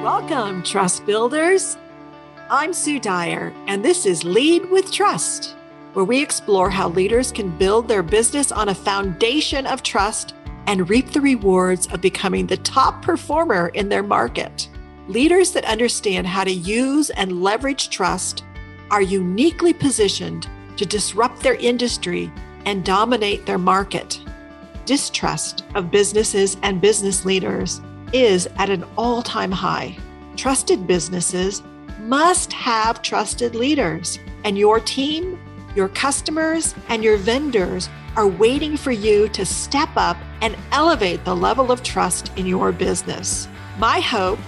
Welcome, trust builders. I'm Sue Dyer, and this is Lead with Trust, where we explore how leaders can build their business on a foundation of trust and reap the rewards of becoming the top performer in their market. Leaders that understand how to use and leverage trust are uniquely positioned to disrupt their industry and dominate their market. Distrust of businesses and business leaders is at an all-time high. Trusted businesses must have trusted leaders, and your team, your customers, and your vendors are waiting for you to step up and elevate the level of trust in your business. My hope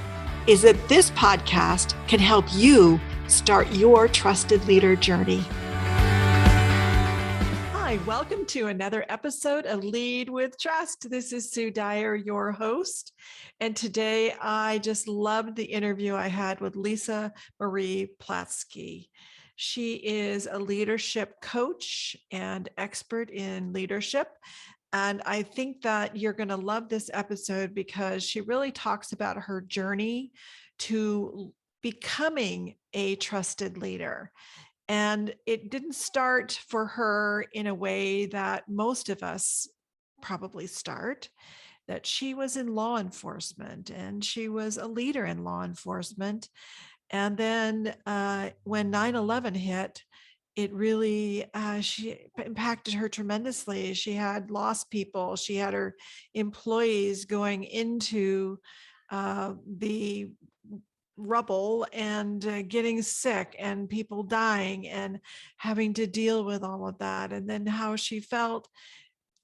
is that this podcast can help you start your trusted leader journey. Hi, welcome to another episode of Lead with Trust. This is Sue Dyer, your host. And today I just loved the interview I had with Lisa Marie Platske. She is a leadership coach and expert in leadership. And I think that you're going to love this episode because she really talks about her journey to becoming a trusted leader. And it didn't start for her in a way that most of us probably start, that she was in law enforcement and she was a leader in law enforcement. And then when 9/11 hit, it really, she impacted her tremendously. She had lost people. She had her employees going into the rubble and getting sick and people dying and having to deal with all of that. And then how she felt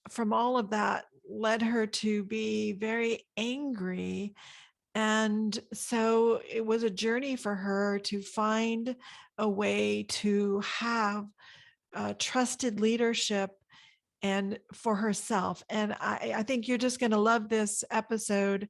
from all of that led her to be very angry. And so it was a journey for her to find a way to have trusted leadership and for herself. And I think you're just going to love this episode.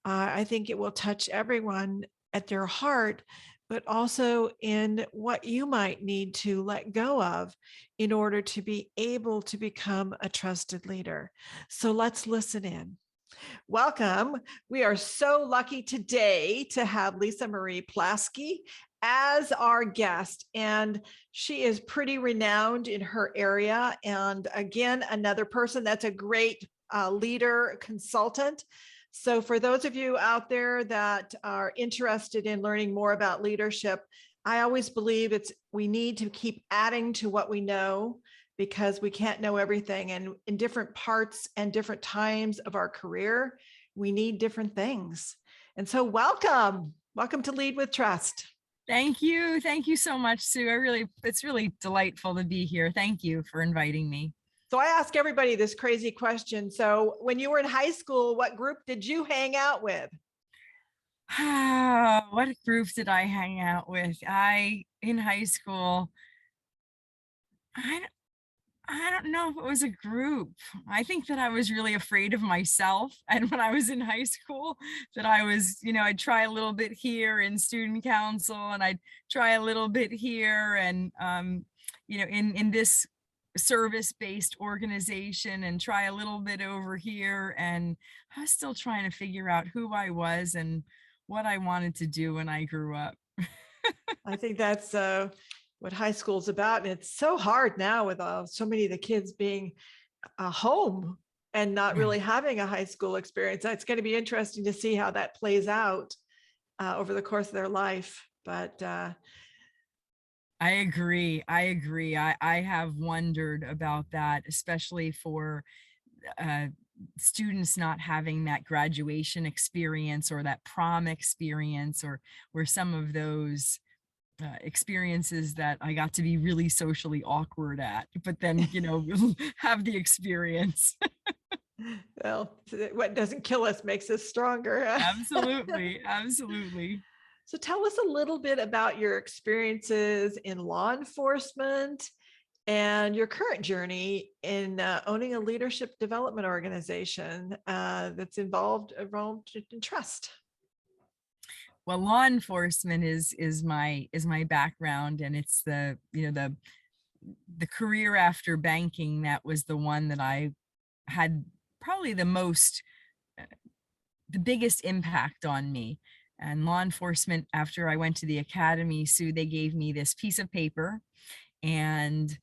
I think it will touch everyone at their heart, but also in what you might need to let go of in order to be able to become a trusted leader. So let's listen in. Welcome. We are so lucky today to have Lisa Marie Platske as our guest, and she is pretty renowned in her area. And again, another person that's a great leader consultant. So for those of you out there that are interested in learning more about leadership, I always believe we need to keep adding to what we know because we can't know everything. And in different parts and different times of our career, we need different things. And so welcome to Lead with Trust. Thank you. Thank you so much, Sue. It's really delightful to be here. Thank you for inviting me. So I ask everybody this crazy question. So when you were in high school, what group did you hang out with? What group did I hang out with? In high school, I don't know if it was a group. I think that I was really afraid of myself. And when I was in high school, that I was, I'd try a little bit here in student council and I'd try a little bit here and, in this service-based organization and try a little bit over here. And I was still trying to figure out who I was and what I wanted to do when I grew up. I think that's what high school is about. And it's so hard now with so many of the kids being home and not really having a high school experience. It's going to be interesting to see how that plays out over the course of their life. But I agree. I have wondered about that, especially for students not having that graduation experience or that prom experience, or where some of those experiences that I got to be really socially awkward at, but then, have the experience. Well, what doesn't kill us makes us stronger. Absolutely. Absolutely. So tell us a little bit about your experiences in law enforcement and your current journey in owning a leadership development organization that's involved in trust. Well, law enforcement is my background, and it's the career after banking that was the one that I had probably the biggest impact on me. And law enforcement, after I went to the academy, Sue, they gave me this piece of paper and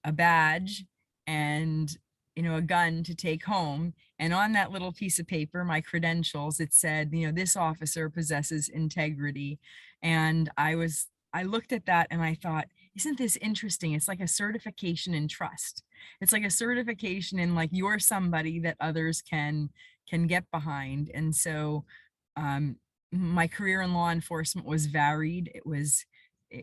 a badge and a gun to take home. And on that little piece of paper, my credentials, it said, this officer possesses integrity. And I looked at that and I thought, isn't this interesting? It's like a certification in trust. It's like a certification in, like, you're somebody that others can get behind. And so my career in law enforcement was varied. It was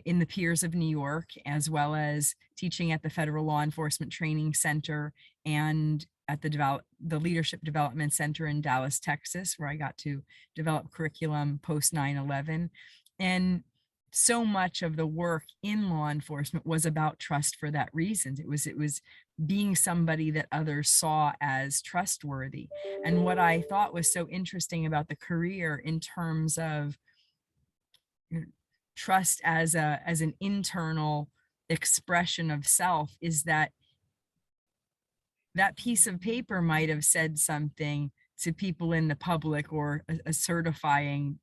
in the Piers of New York, as well as teaching at the Federal Law Enforcement Training Center and at the Leadership Development Center in Dallas, Texas, where I got to develop curriculum post 9/11. And so much of the work in law enforcement was about trust for that reason. It was being somebody that others saw as trustworthy. And what I thought was so interesting about the career in terms of trust as an internal expression of self is that that piece of paper might have said something to people in the public, or a certifying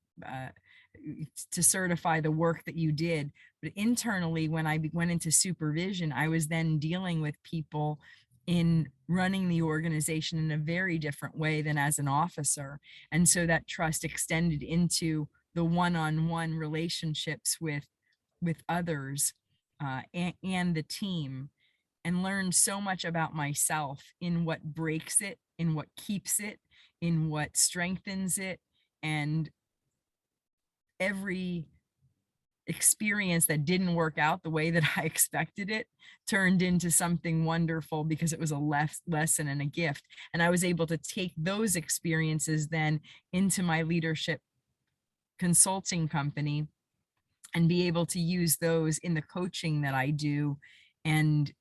to certify the work that you did. But internally, when I went into supervision, I was then dealing with people in running the organization in a very different way than as an officer. And so that trust extended into the one-on-one relationships with others and the team, and learned so much about myself in what breaks it, in what keeps it, in what strengthens it. And every experience that didn't work out the way that I expected it turned into something wonderful, because it was a lesson and a gift. And I was able to take those experiences then into my leadership consulting company and be able to use those in the coaching that I do. And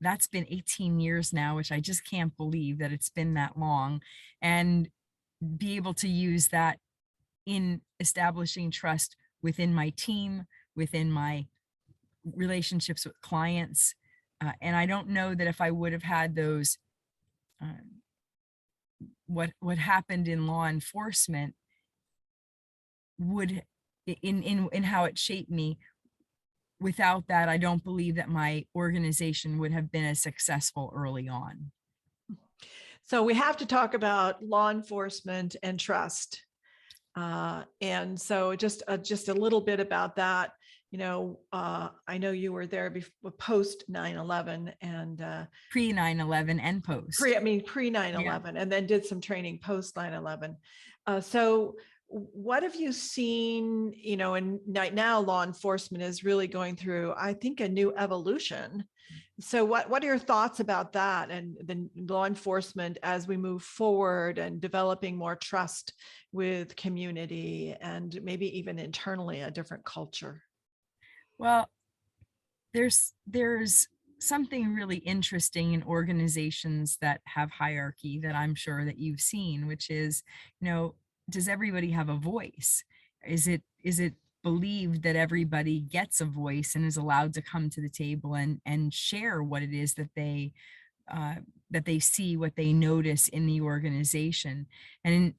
that's been 18 years now, which I just can't believe that it's been that long, and be able to use that in establishing trust within my team, within my relationships with clients. And I don't know that if I would have had those, what happened in law enforcement would, in how it shaped me. Without that, I don't believe that my organization would have been as successful early on. So we have to talk about law enforcement and trust. And so just a little bit about that. I know you were there before, post 9/11 and Pre 9/11 and post. Pre 9/11, and then did some training post 9/11. So what have you seen, and right now law enforcement is really going through, I think, a new evolution. So what are your thoughts about that and the law enforcement as we move forward and developing more trust with community and maybe even internally a different culture? Well, there's something really interesting in organizations that have hierarchy that I'm sure that you've seen, which is, does everybody have a voice? Is it believed that everybody gets a voice and is allowed to come to the table and share what it is that they see, what they notice in the organization? And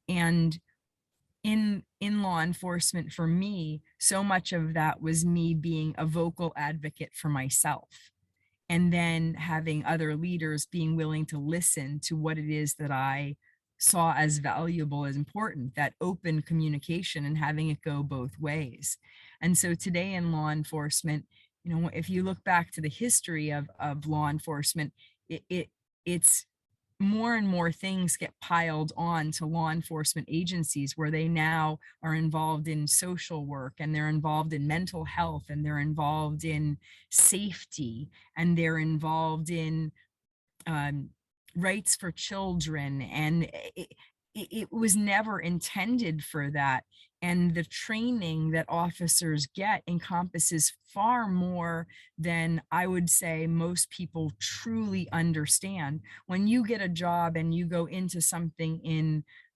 in law enforcement, for me, so much of that was me being a vocal advocate for myself, and then having other leaders being willing to listen to what it is that I saw as valuable, as important, that open communication and having it go both ways. And so today in law enforcement, if you look back to the history of law enforcement, it's more and more things get piled on to law enforcement agencies, where they now are involved in social work, and they're involved in mental health, and they're involved in safety, and they're involved in rights for children. And it was never intended for that. And the training that officers get encompasses far more than I would say most people truly understand. When you get a job and you go into something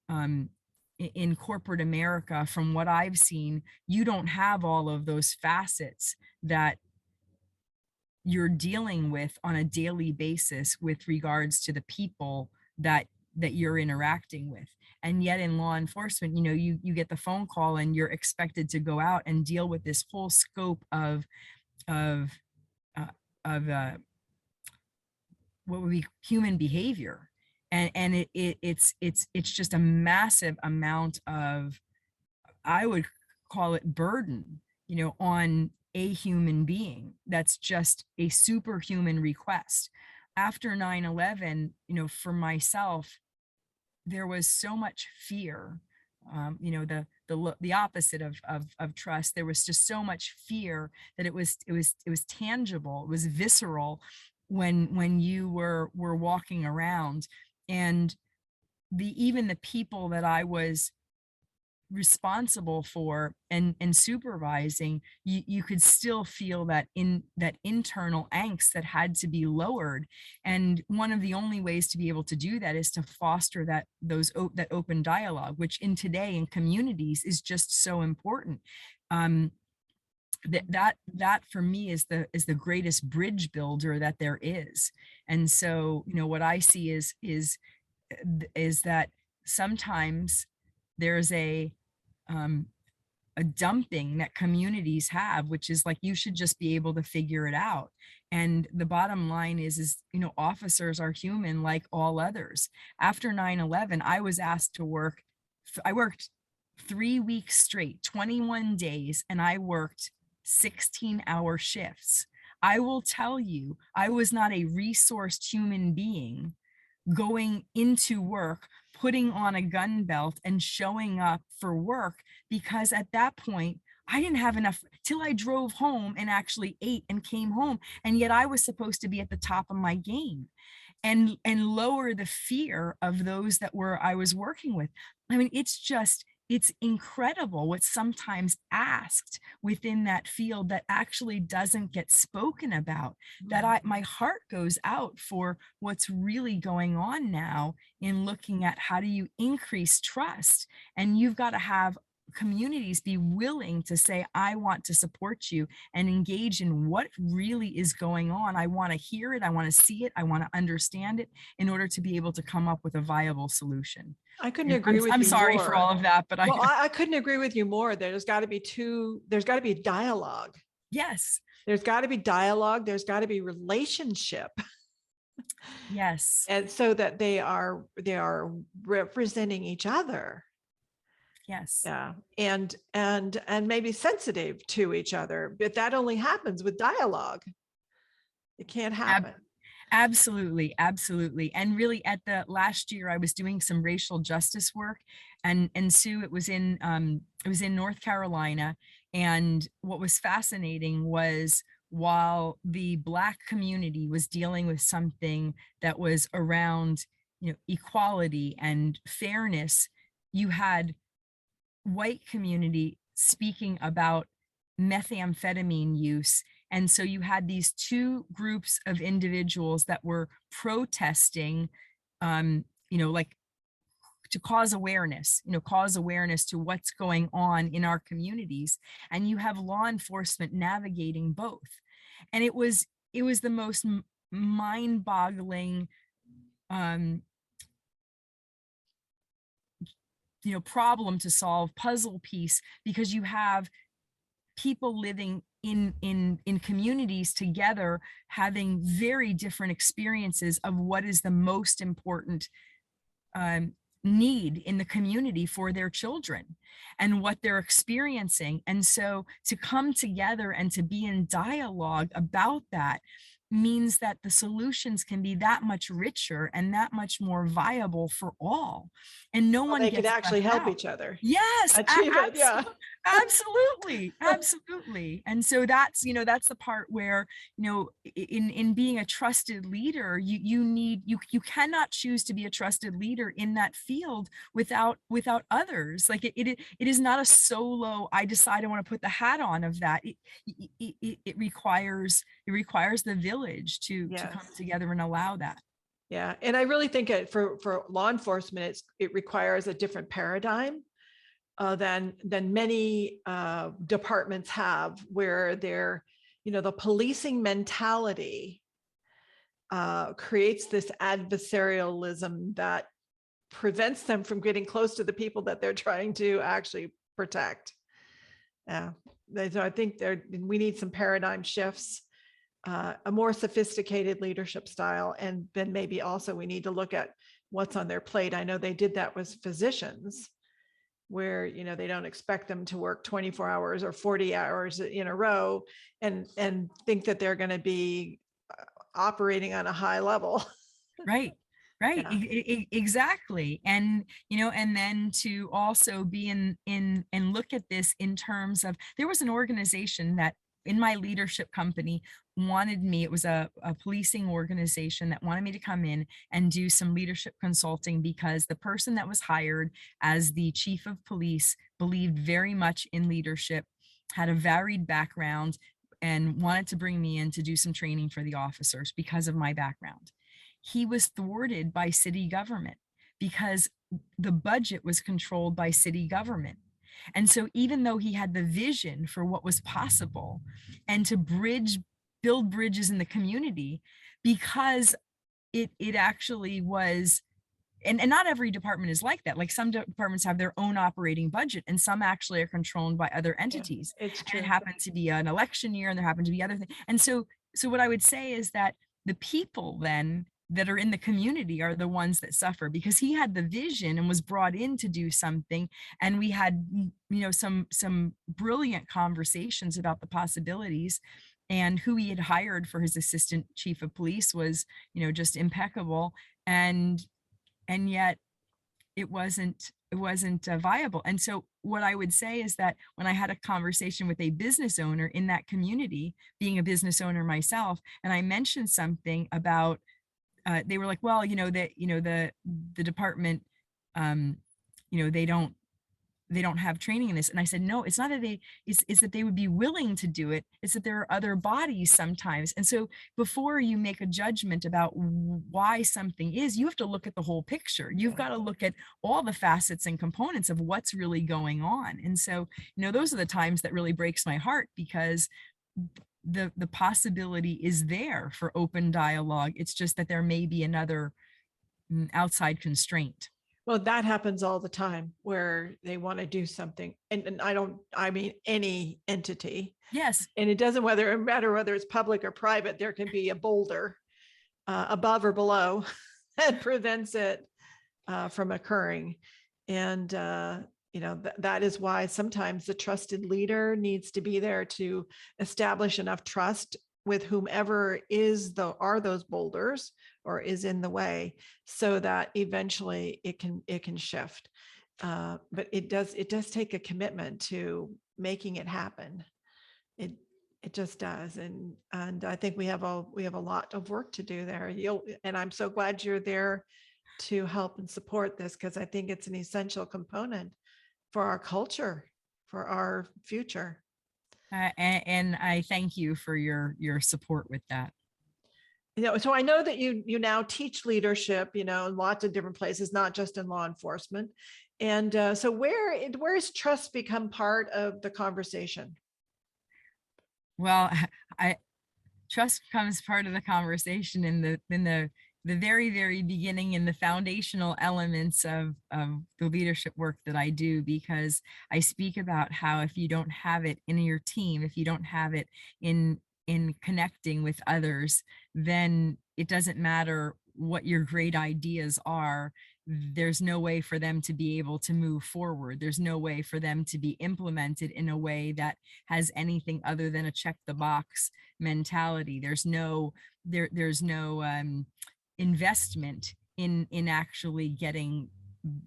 in corporate America, from what I've seen, you don't have all of those facets that you're dealing with on a daily basis with regards to the people that that you're interacting with. And yet in law enforcement, you get the phone call and you're expected to go out and deal with this whole scope of uh, of what would be human behavior. And it's just a massive amount of, I would call it, burden, on a human being. That's just a superhuman request. After 9/11, for myself, there was so much fear. The opposite of trust. There was just so much fear that it was tangible. It was visceral when you were walking around. And even the people that I was responsible for and supervising, you could still feel that internal angst that had to be lowered. And one of the only ways to be able to do that is to foster that open dialogue, which in communities is just so important. That for me is the greatest bridge builder that there is. And so, what I see is that sometimes there's a dumping that communities have, which is like, you should just be able to figure it out. And the bottom line is officers are human like all others. After 9/11, I was asked to work. I worked 3 weeks straight, 21 days, and I worked 16-hour shifts. I will tell you, I was not a resourced human being going into work, putting on a gun belt and showing up for work, because at that point I didn't have enough till I drove home and actually ate and came home. And yet I was supposed to be at the top of my game and lower the fear of those that I was working with. I mean, it's incredible what's sometimes asked within that field that actually doesn't get spoken about. That my heart goes out for what's really going on now in looking at how do you increase trust. And you've got to have communities be willing to say, I want to support you and engage in what really is going on. I want to hear it. I want to see it. I want to understand it in order to be able to come up with a viable solution. I couldn't agree with you. I'm sorry more. for all of that, but I couldn't agree with you more. There's got to be dialogue. Yes. There's got to be dialogue. There's got to be relationship. Yes. And so that they are representing each other. Yes. Yeah. And maybe sensitive to each other, but that only happens with dialogue. It can't happen. Absolutely. Absolutely. And really, at the last year, I was doing some racial justice work, and Sue, it was in North Carolina. And what was fascinating was, while the Black community was dealing with something that was around, equality and fairness, you had white community speaking about methamphetamine use. And so you had these two groups of individuals that were protesting, like to cause awareness to what's going on in our communities. And you have law enforcement navigating both. And it was the most mind-boggling problem to solve, puzzle piece, because you have people living in communities together, having very different experiences of what is the most important need in the community for their children and what they're experiencing. And so to come together and to be in dialogue about that means that the solutions can be that much richer and that much more viable for all. And no one they gets can actually help out. each other. Yes, achieve it. Yeah. Absolutely. And so that's the part where, in being a trusted leader, you cannot choose to be a trusted leader in that field without others. Like it is not a solo, I decide I want to put the hat on of that. It requires the village to come together and allow that. Yeah. And I really think for law enforcement, it requires a different paradigm than many departments have, where they're, the policing mentality creates this adversarialism that prevents them from getting close to the people that they're trying to actually protect. Yeah. So I think we need some paradigm shifts, a more sophisticated leadership style. And then maybe also we need to look at what's on their plate. I know they did that with physicians, where, they don't expect them to work 24 hours or 40 hours in a row and think that they're going to be operating on a high level. Right. Right. Yeah. Exactly. And, and then to also be in and look at this in terms of, there was an organization that in my leadership company wanted me, it was a policing organization that wanted me to come in and do some leadership consulting, because the person that was hired as the chief of police believed very much in leadership, had a varied background, and wanted to bring me in to do some training for the officers because of my background. He was thwarted by city government because the budget was controlled by city government. And so even though he had the vision for what was possible and to build bridges in the community, because it actually was, and not every department is like that. Like some departments have their own operating budget and some actually are controlled by other entities. Yeah, it's and true. it happened to be an election year and there happened to be other things. And so what I would say is that the people then that are in the community are the ones that suffer, because he had the vision and was brought in to do something. And we had, some brilliant conversations about the possibilities, and who he had hired for his assistant chief of police was, just impeccable. And yet it wasn't viable. And so what I would say is that when I had a conversation with a business owner in that community, being a business owner myself, and I mentioned something about, they were like, well, the department, they don't have training in this. And I said, no, it's not that it's that they would be willing to do it. It's that there are other bodies sometimes. And so before you make a judgment about why something is, you have to look at the whole picture. You've got to look at all the facets and components of what's really going on. And so, those are the times that really breaks my heart, because the possibility is there for open dialogue. It's just that there may be another outside constraint. Well, that happens all the time where they want to do something. And I mean, any entity. Yes. And it doesn't matter whether it's public or private, there can be a boulder above or below that prevents it from occurring. And, that is why sometimes the trusted leader needs to be there to establish enough trust with whomever are those boulders or is in the way, so that eventually it can shift. But it does take a commitment to making it happen. It just does. And I think we have a lot of work to do there. And I'm so glad you're there to help and support this, because I think it's an essential component for our culture, for our future. And I thank you for your support with that. So I know that you now teach leadership, in lots of different places, not just in law enforcement. And so where has trust become part of the conversation? Well, trust becomes part of the conversation in the very, very beginning, in the foundational elements of the leadership work that I do, because I speak about how if you don't have it in your team, if you don't have it in connecting with others, then it doesn't matter what your great ideas are. There's no way for them to be able to move forward. There's no way for them to be implemented in a way that has anything other than a check the box mentality. There's no investment in actually getting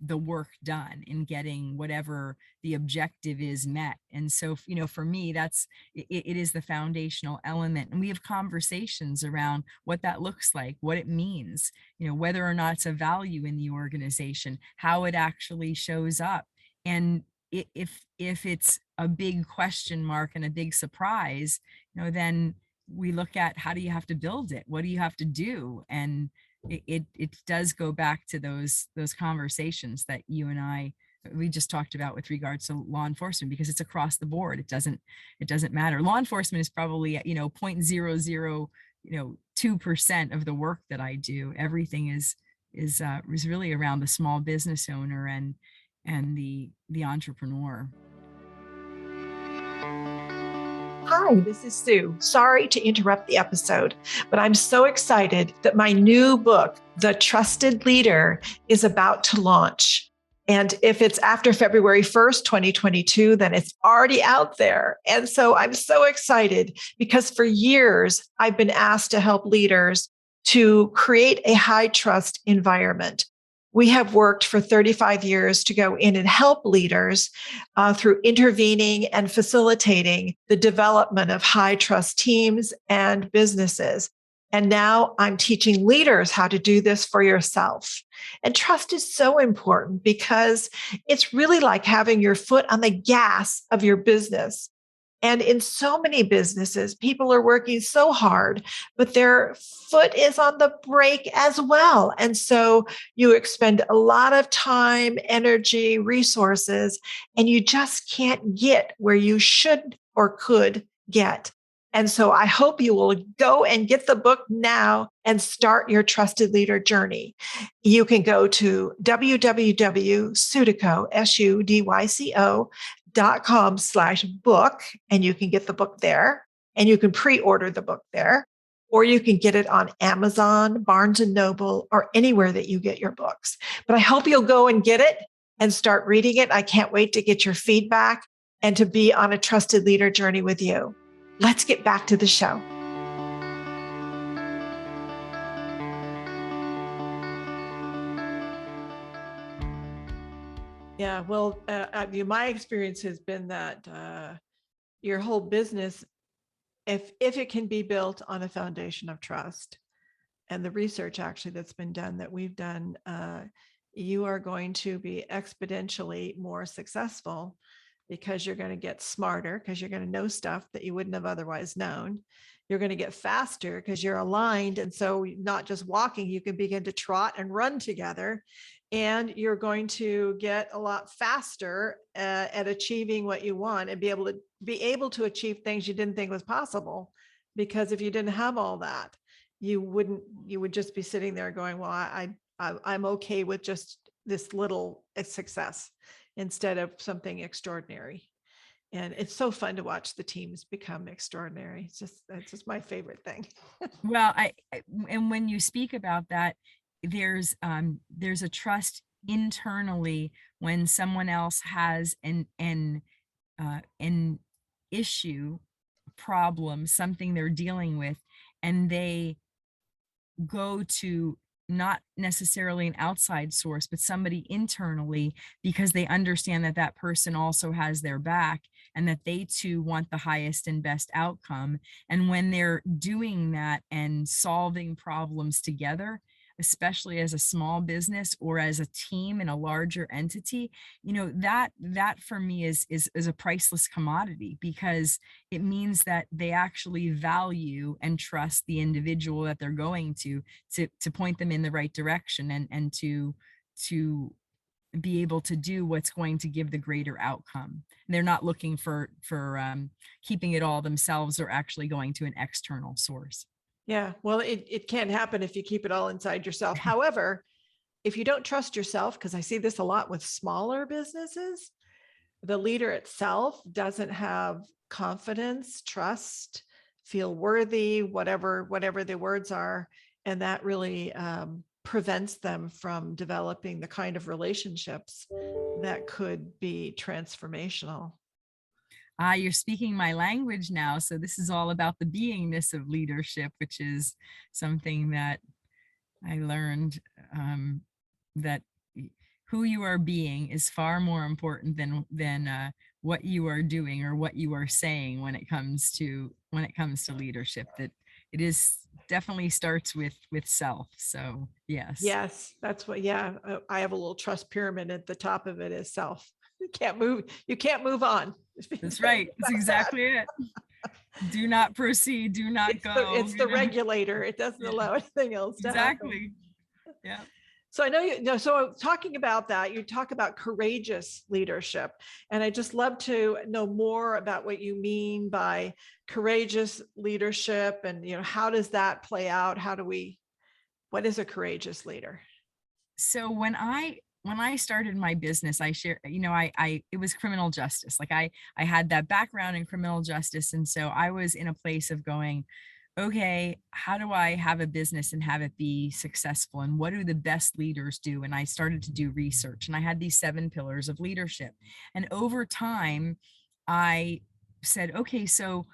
the work done, in getting whatever the objective is met. And so, for me, it is the foundational element. And we have conversations around what that looks like, what it means, whether or not it's a value in the organization, how it actually shows up. And if it's a big question mark and a big surprise, then we look at, how do you have to build it? What do you have to do? And it does go back to those conversations that you and we just talked about with regards to law enforcement, because it's across the board. It doesn't matter. Law enforcement is probably 0.002% of the work that I do. Everything is is really around the small business owner and the entrepreneur. Hi, this is Sue. Sorry to interrupt the episode, but I'm so excited that my new book, The Trusted Leader, is about to launch. And if it's after February 1st, 2022, then it's already out there. And so I'm so excited because for years, I've been asked to help leaders to create a high trust environment. We have worked for 35 years to go in and help leaders through intervening and facilitating the development of high trust teams and businesses. And now I'm teaching leaders how to do this for yourself. And trust is so important because it's really like having your foot on the gas of your business. And in so many businesses, people are working so hard, but their foot is on the brake as well. And so you expend a lot of time, energy, resources, and you just can't get where you should or could get. And so I hope you will go and get the book now and start your trusted leader journey. You can go to www.sudyco.com/book, and you can get the book there, and you can pre-order the book there, or you can get it on Amazon, Barnes and Noble, or anywhere that you get your books. But I hope you'll go and get it and start reading it. I can't wait to get your feedback and to be on a trusted leader journey with you. Let's get back to the show. Yeah, well, my experience has been that your whole business, if it can be built on a foundation of trust, and the research actually that's been done that we've done, you are going to be exponentially more successful because you're going to get smarter, because you're going to know stuff that you wouldn't have otherwise known. You're going to get faster because you're aligned. And so not just walking, you can begin to trot and run together. And you're going to get a lot faster at achieving what you want and be able to achieve things you didn't think was possible. Because if you didn't have all that, you would just be sitting there going, well, I'm okay with just this little success instead of something extraordinary. And it's so fun to watch the teams become extraordinary. That's just my favorite thing. Well, and when you speak about that, there's a trust internally when someone else has an issue, problem, something they're dealing with, and they go to not necessarily an outside source, but somebody internally, because they understand that that person also has their back and that they too want the highest and best outcome. And when they're doing that and solving problems together, especially as a small business or as a team in a larger entity, that for me is a priceless commodity, because it means that they actually value and trust the individual that they're going to point them in the right direction and to be able to do what's going to give the greater outcome. And they're not looking for keeping it all themselves or actually going to an external source. Yeah, well, it can't happen if you keep it all inside yourself. However, if you don't trust yourself, because I see this a lot with smaller businesses, the leader itself doesn't have confidence, trust, feel worthy, whatever the words are, and that really prevents them from developing the kind of relationships that could be transformational. You're speaking my language now. So this is all about the beingness of leadership, which is something that I learned, that who you are being is far more important than what you are doing or what you are saying when it comes to leadership. That it is definitely starts with self. So Yes, that's what, I have a little trust pyramid at the top of it is self. You can't move on. That's right. That's exactly it. Do not proceed. Do not go. It's the regulator. It doesn't allow anything else to happen. Exactly. Yeah. So I know you know, so talking about that, you talk about courageous leadership. And I just love to know more about what you mean by courageous leadership and, how does that play out? What is a courageous leader? So when I started my business, I share, I it was criminal justice. Like I had that background in criminal justice. And so I was in a place of going, okay, how do I have a business and have it be successful? And what do the best leaders do? And I started to do research, and I had these 7 pillars of leadership. And over time, I said, okay, so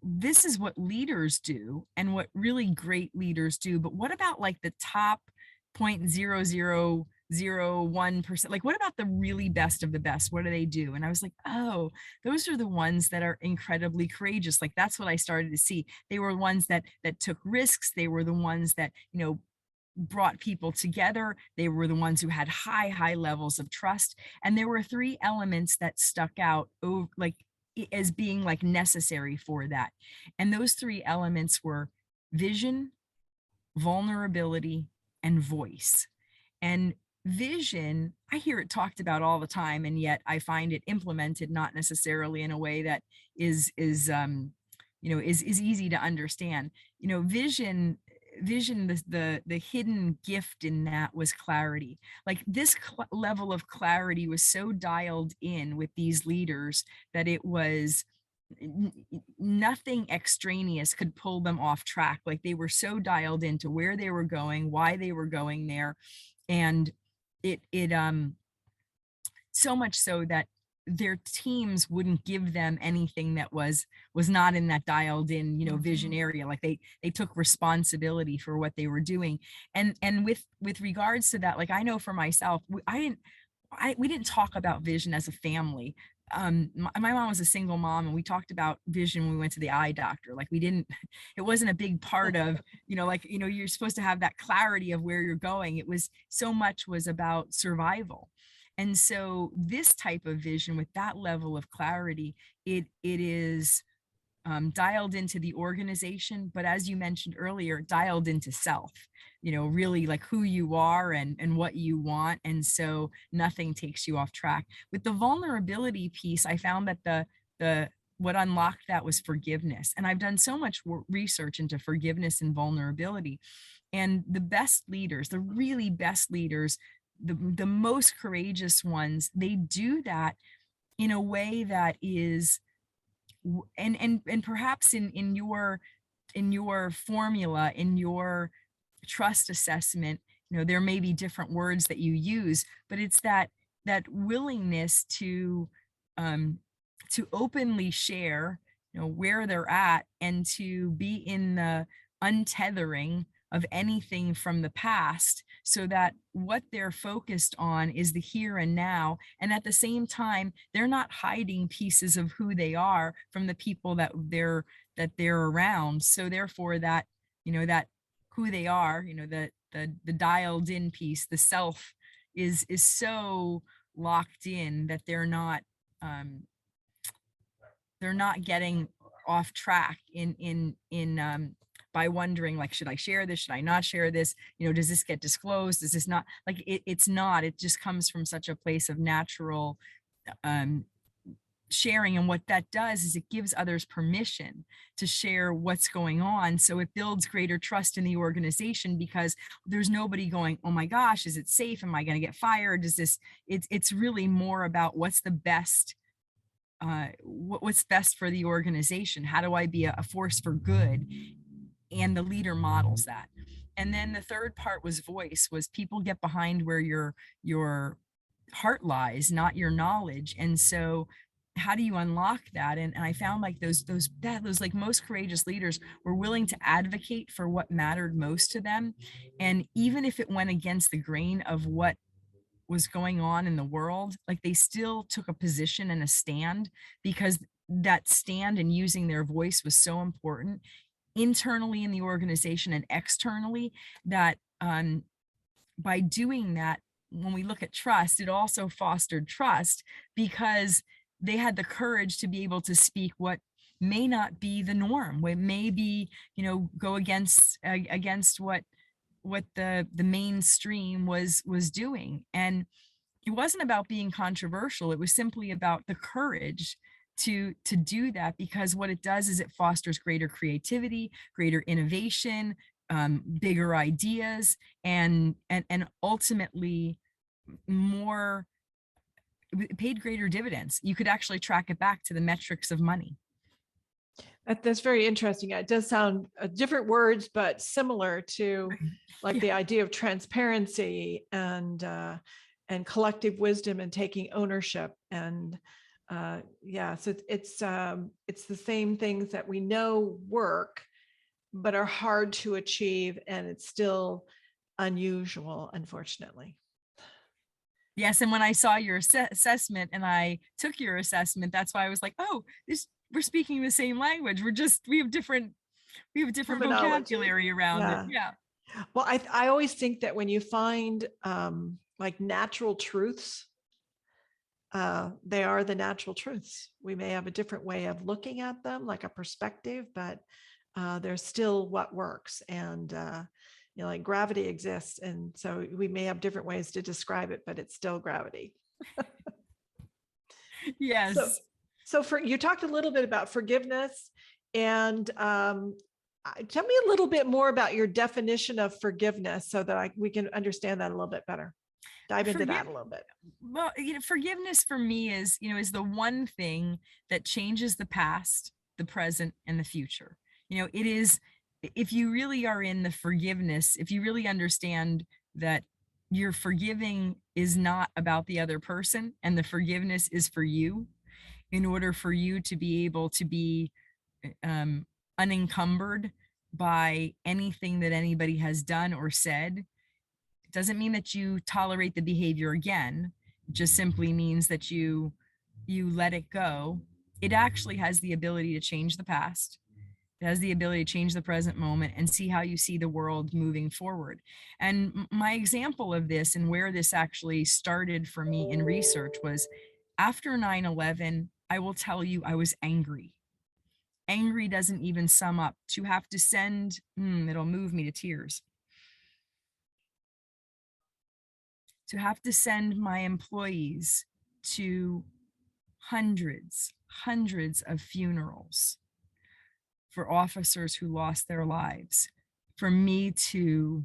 this is what leaders do and what really great leaders do. But what about like the top 0.0001%? Like, what about the really best of the best? What do they do? And I was like, oh, those are the ones that are incredibly courageous. Like, that's what I started to see. They were ones that took risks. They were the ones that, brought people together. They were the ones who had high levels of trust. And there were 3 elements that stuck out like as being like necessary for that. And those 3 elements were vision, vulnerability, and voice. And vision, I hear it talked about all the time, and yet I find it implemented not necessarily in a way that is easy to understand. Vision, the hidden gift in that was clarity. Like this level of clarity was so dialed in with these leaders that it was nothing extraneous could pull them off track. Like they were so dialed into where they were going, why they were going there. And it so much so that their teams wouldn't give them anything that was not in that dialed in, vision area. Like they took responsibility for what they were doing. And with regards to that, like I know for myself, we didn't talk about vision as a family. My mom was a single mom, and we talked about vision when we went to the eye doctor. Like we didn't, it wasn't a big part of, you're supposed to have that clarity of where you're going. It was so much was about survival. And so this type of vision with that level of clarity, it is dialed into the organization, but as you mentioned earlier, dialed into self, really like who you are and what you want. And so nothing takes you off track. With the vulnerability piece, I found that the what unlocked that was forgiveness. And I've done so much research into forgiveness and vulnerability. And the best leaders, the really best leaders, the most courageous ones, they do that in a way that is and perhaps in your formula, in your trust assessment, there may be different words that you use, but it's that willingness um to openly share, where they're at, and to be in the untethering of anything from the past, so that what they're focused on is the here and now. And at the same time, they're not hiding pieces of who they are from the people that they're around. So therefore that who they are, the dialed in piece, the self is so locked in that um they're not getting off track in by wondering, like, should I share this, should I not share this, does this get disclosed, does this not, like, it's not, it just comes from such a place of natural um sharing. And what that does is it gives others permission to share what's going on. So it builds greater trust in the organization, because there's nobody going, oh my gosh, is it safe, am I going to get fired, is this, it's really more about what's the best, what's best for the organization. How do I be a force for good? And the leader models that. And then the third part was voice, was people get behind where your heart lies, not your knowledge. And so how do you unlock that? And I found like those like most courageous leaders were willing to advocate for what mattered most to them. And even if it went against the grain of what was going on in the world, like they still took a position and a stand, because that stand and using their voice was so important internally in the organization and externally, that by doing that, when we look at trust, it also fostered trust, because they had the courage to be able to speak what may not be the norm, what may be, go against what the mainstream was doing. And it wasn't about being controversial, it was simply about the courage to do that, because what it does is it fosters greater creativity, greater innovation, bigger ideas, and ultimately more, it paid greater dividends. You could actually track it back to the metrics of money. That's very interesting. It does sound different words, but similar to like Yeah. the idea of transparency and collective wisdom and taking ownership. And yeah, so it's the same things that we know work, but are hard to achieve, and it's still unusual, unfortunately. Yes, and when I saw your assessment and I took your assessment, that's why I was like, oh, this, we're speaking the same language. We have different Terminology. vocabulary around it. Yeah. Yeah. Well, I always think that when you find like natural truths, they are the natural truths. We may have a different way of looking at them, like a perspective, but they're still what works. And you know, like gravity exists, and so we may have different ways to describe it, but it's still gravity. So, Yes. so for you talked a little bit about forgiveness, and tell me a little bit more about your definition of forgiveness, so that we can understand that a little bit better. Dive into Forgive that a little bit. Well, forgiveness for me is, is the one thing that changes the past, the present, and the future. It is, if you really are in the forgiveness, if you really understand that your forgiving is not about the other person and the forgiveness is for you, in order for you to be able to be um, unencumbered by anything that anybody has done or said. It doesn't mean that you tolerate the behavior again. It just simply means that you let it go. It actually has the ability to change the past. It has the ability to change the present moment and see how you see the world moving forward. And my example of this, and where this actually started for me in research, was after 9/11. I will tell you, I was angry. Angry doesn't even sum up. To have to send, it'll move me to tears. To have to send my employees to hundreds of funerals for officers who lost their lives, for me to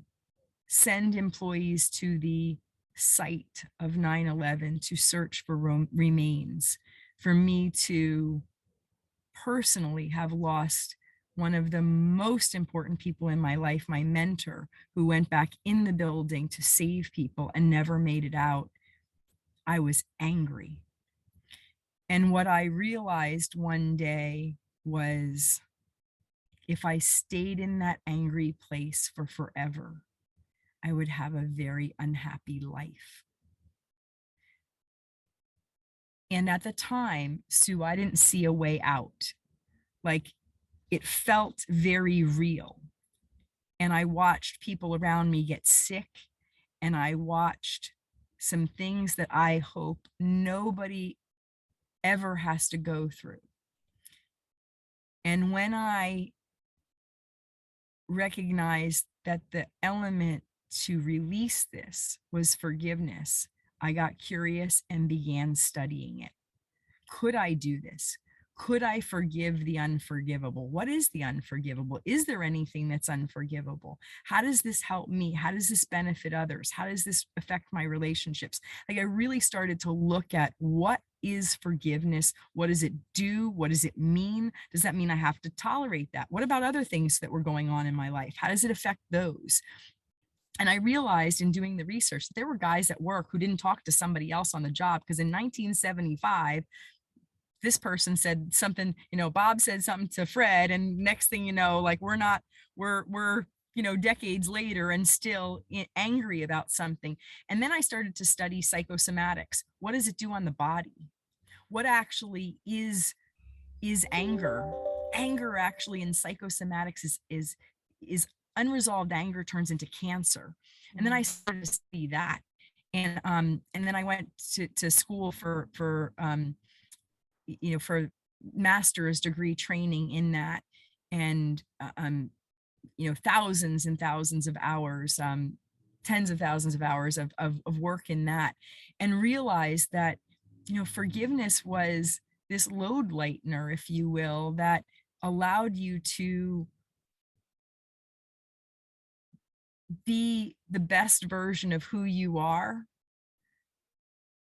send employees to the site of 9/11 to search for remains, for me to personally have lost one of the most important people in my life, my mentor, who went back in the building to save people and never made it out. I was angry. And what I realized one day was, if I stayed in that angry place for forever, I would have a very unhappy life. And at the time, Sue, I didn't see a way out. Like, it felt very real. And I watched people around me get sick, and I watched some things that I hope nobody ever has to go through. And when I recognized that the element to release this was forgiveness, I got curious and began studying it. Could I do this? Could I forgive the unforgivable? What is the unforgivable? Is there anything that's unforgivable? How does this help me? How does this benefit others? How does this affect my relationships? Like, I really started to look at, what is forgiveness? What does it do? What does it mean? Does that mean I have to tolerate that? What about other things that were going on in my life? How does it affect those? And I realized in doing the research that there were guys at work who didn't talk to somebody else on the job, because in 1975, this person said something, Bob said something to Fred, and next thing you know, like, we're decades later and still angry about something. And then I started to study psychosomatics. What does it do on the body? What actually is anger? Anger actually in psychosomatics is unresolved anger turns into cancer. And then I started to see that. And then I went to school for master's degree training in that, and thousands and thousands of hours, tens of thousands of hours of work in that, and realized that forgiveness was this load lightener, if you will, that allowed you to be the best version of who you are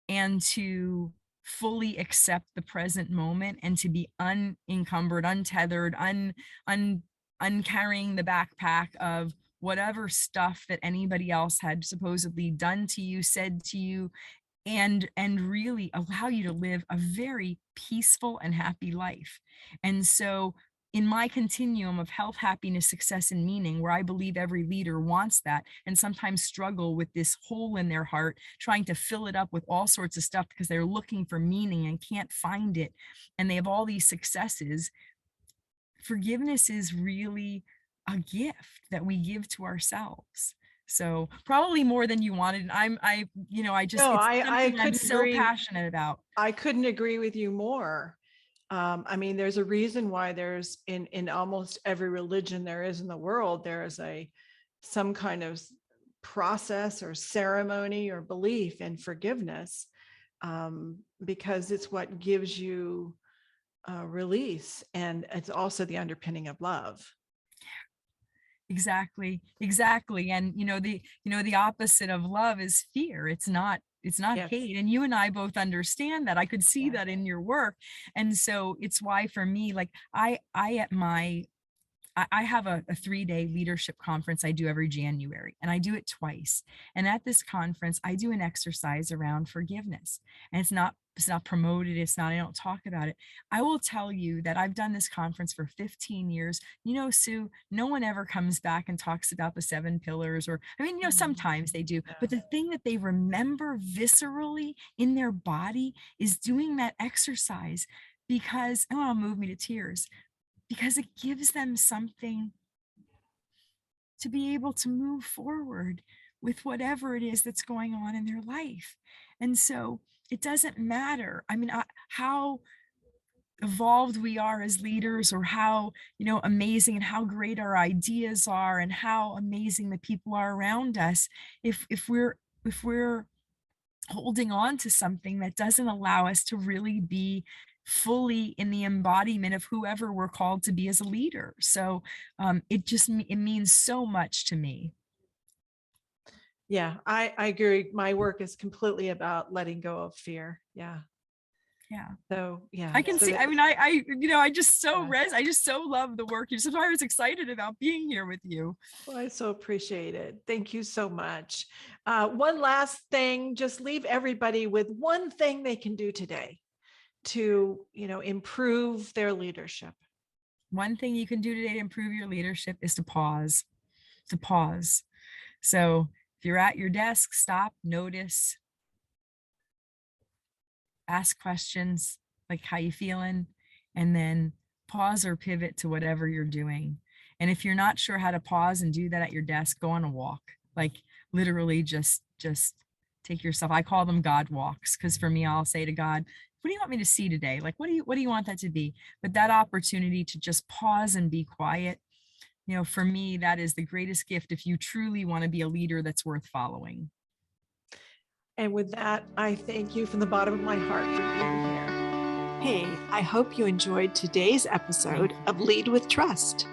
and to fully accept the present moment and to be unencumbered, untethered, uncarrying the backpack of whatever stuff that anybody else had supposedly done to you, said to you, and really allow you to live a very peaceful and happy life. And so in my continuum of health, happiness, success, and meaning, where I believe every leader wants that and sometimes struggle with this hole in their heart, trying to fill it up with all sorts of stuff because they're looking for meaning and can't find it. And they have all these successes. Forgiveness is really a gift that we give to ourselves. So probably more than you wanted. No, It's I something I'm couldn't so agree. passionate about. I couldn't agree with you more. I mean, there's a reason why there's in almost every religion there is in the world, there is some kind of process or ceremony or belief in forgiveness, because it's what gives you release, and it's also the underpinning of love. Exactly. And the opposite of love is fear. It's not Yes. hate. And you and I both understand that. I could see Yeah. that in your work. And so it's why for me, like I have a 3-day leadership conference I do every January, and I do it twice. And at this conference, I do an exercise around forgiveness. And it's not promoted. I don't talk about it. I will tell you that I've done this conference for 15 years. Sue, no one ever comes back and talks about the 7 pillars, or, sometimes they do, but the thing that they remember viscerally in their body is doing that exercise, because, oh, it'll move me to tears, because it gives them something to be able to move forward with whatever it is that's going on in their life. And so it doesn't matter. I mean, how evolved we are as leaders, or how, amazing and how great our ideas are, and how amazing the people are around us. If we're holding on to something that doesn't allow us to really be fully in the embodiment of whoever we're called to be as a leader. So it means so much to me. Yeah, I agree. My work is completely about letting go of fear. Yeah. Yeah. So yeah, I can so see, that, I mean, I just so yeah. I just so love the work you do. So I was excited about being here with you. Well, I so appreciate it. Thank you so much. One last thing, just leave everybody with one thing they can do today to, improve their leadership. One thing you can do today to improve your leadership is to pause. So if you're at your desk, stop, notice, ask questions like, how you feeling? And then pause or pivot to whatever you're doing. And if you're not sure how to pause and do that at your desk, go on a walk. Like, literally just take yourself, I call them God walks, because for me, I'll say to God, what do you want me to see today? Like, what do you want that to be? But that opportunity to just pause and be quiet, for me, that is the greatest gift if you truly want to be a leader that's worth following. And with that, I thank you from the bottom of my heart for being here. Hey, I hope you enjoyed today's episode of Lead with Trust,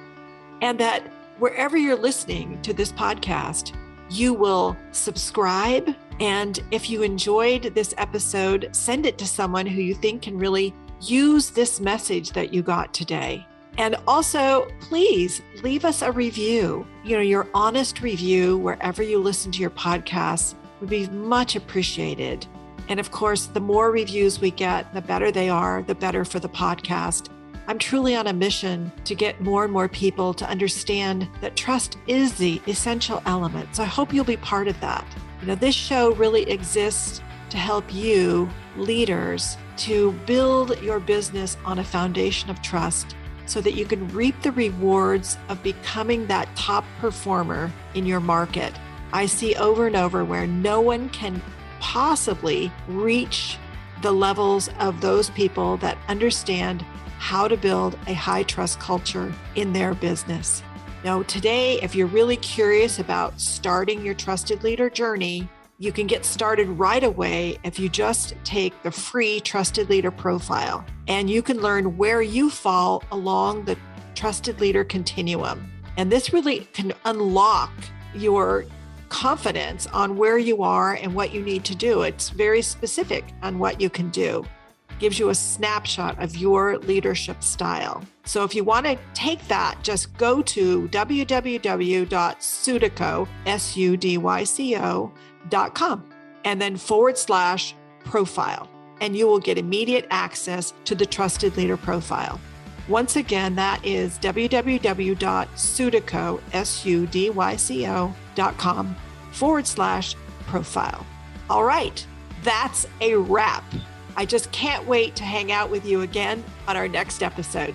and that wherever you're listening to this podcast, you will subscribe. And if you enjoyed this episode, send it to someone who you think can really use this message that you got today. And also, please leave us a review. Your honest review wherever you listen to your podcasts would be much appreciated. And of course, the more reviews we get, the better they are, the better for the podcast. I'm truly on a mission to get more and more people to understand that trust is the essential element. So I hope you'll be part of that. This show really exists to help you, leaders, to build your business on a foundation of trust so that you can reap the rewards of becoming that top performer in your market. I see over and over where no one can possibly reach the levels of those people that understand how to build a high trust culture in their business. Now, today, if you're really curious about starting your trusted leader journey, you can get started right away if you just take the free Trusted Leader Profile, and you can learn where you fall along the Trusted Leader continuum. And this really can unlock your confidence on where you are and what you need to do. It's very specific on what you can do. Gives you a snapshot of your leadership style. So if you want to take that, just go to www.sudyco, SUDYCO.com, and then /profile, and you will get immediate access to the Trusted Leader Profile. Once again, that is www.sudyco, SUDYCO.com /profile. All right, that's a wrap. I just can't wait to hang out with you again on our next episode.